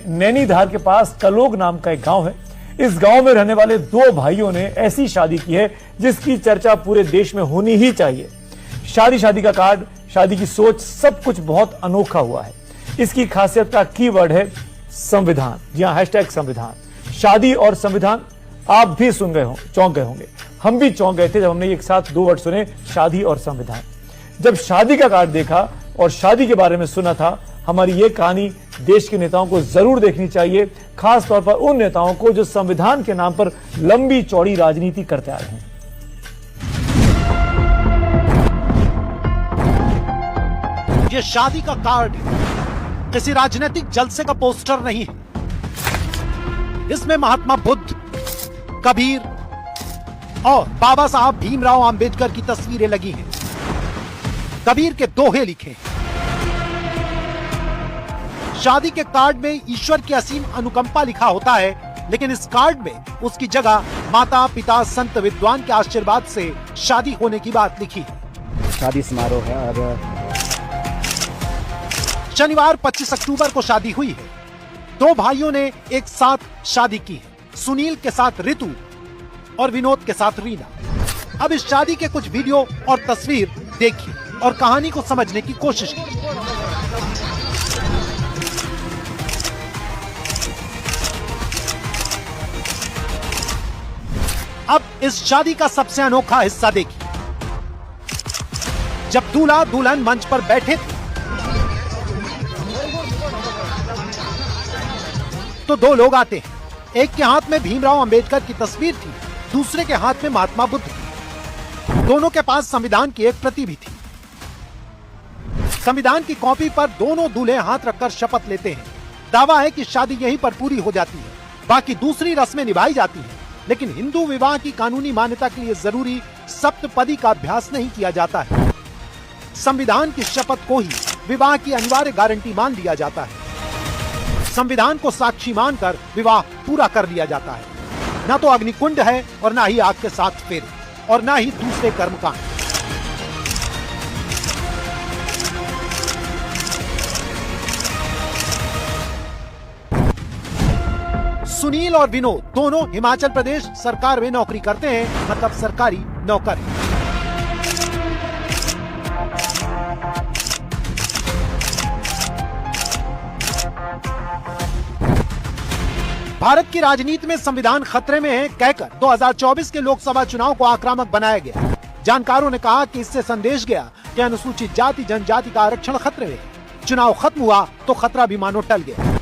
नैनीधार के पास कलोग नाम का एक गांव है। इस गांव में रहने वाले दो भाइयों ने ऐसी शादी की है जिसकी चर्चा पूरे देश में होनी ही चाहिए। शादी का कार्ड, शादी की सोच, सब कुछ बहुत अनोखा हुआ है। इसकी खासियत का कीवर्ड है संविधान। जी हां, हैशटैग संविधान। शादी और संविधान आप भी सुन गए हो, चौंक गए होंगे। हम भी चौंक गए थे जब हमने एक साथ दो वर्ड सुने, शादी और संविधान। जब शादी का कार्ड देखा और शादी के बारे में सुना था, हमारी ये कहानी देश के नेताओं को जरूर देखनी चाहिए, खास तौर पर उन नेताओं को जो संविधान के नाम पर लंबी चौड़ी राजनीति करते आ रहे हैं। ये शादी का कार्ड किसी राजनीतिक जलसे का पोस्टर नहीं है। इसमें महात्मा बुद्ध, कबीर और बाबा साहब भीमराव अंबेडकर की तस्वीरें लगी हैं। कबीर के दोहे लिखे हैं। शादी के कार्ड में ईश्वर की असीम अनुकंपा लिखा होता है, लेकिन इस कार्ड में उसकी जगह माता पिता संत विद्वान के आशीर्वाद से शादी होने की बात लिखी है। शादी समारोह है और शनिवार 25 अक्टूबर को शादी हुई है। दो भाइयों ने एक साथ शादी की है, सुनील के साथ ऋतु और विनोद के साथ रीना। अब इस शादी के कुछ वीडियो और तस्वीर देखिए और कहानी को समझने की कोशिश कीजिए। अब इस शादी का सबसे अनोखा हिस्सा देखिए। जब दूल्हा दुल्हन मंच पर बैठे थे तो दो लोग आते हैं। एक के हाथ में भीमराव अंबेडकर की तस्वीर थी, दूसरे के हाथ में महात्मा बुद्ध थी। दोनों के पास संविधान की एक प्रति भी थी। संविधान की कॉपी पर दोनों दूल्हे हाथ रखकर शपथ लेते हैं। दावा है कि शादी यहीं पर पूरी हो जाती है, बाकी दूसरी रस्में निभाई जाती हैं। लेकिन हिंदू विवाह की कानूनी मान्यता के लिए जरूरी सप्तपदी का अभ्यास नहीं किया जाता है। संविधान की शपथ को ही विवाह की अनिवार्य गारंटी मान लिया जाता है। संविधान को साक्षी मानकर विवाह पूरा कर लिया जाता है। न तो अग्निकुंड है और न ही आग के साथ फेरे और न ही दूसरे कर्मकांड। सुनील और विनोद दोनों हिमाचल प्रदेश सरकार में नौकरी करते हैं, मतलब सरकारी नौकर हैं। भारत की राजनीति में संविधान खतरे में है कहकर 2024 के लोकसभा चुनाव को आक्रामक बनाया गया। जानकारों ने कहा कि इससे संदेश गया कि अनुसूचित जाति जनजाति का आरक्षण खतरे में है। चुनाव खत्म हुआ तो खतरा भी मानो टल गया।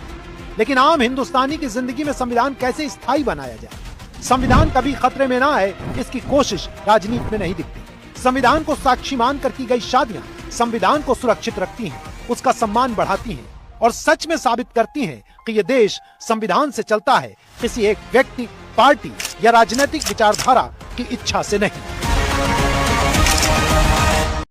लेकिन आम हिंदुस्तानी की जिंदगी में संविधान कैसे स्थायी बनाया जाए? संविधान कभी खतरे में ना आए, इसकी कोशिश राजनीति में नहीं दिखती। संविधान को साक्षी मानकर की गई शादियां संविधान को सुरक्षित रखती हैं, उसका सम्मान बढ़ाती हैं और सच में साबित करती हैं कि ये देश संविधान से चलता है, किसी एक व्यक्ति, पार्टी या राजनीतिक विचारधारा की इच्छा से नहीं।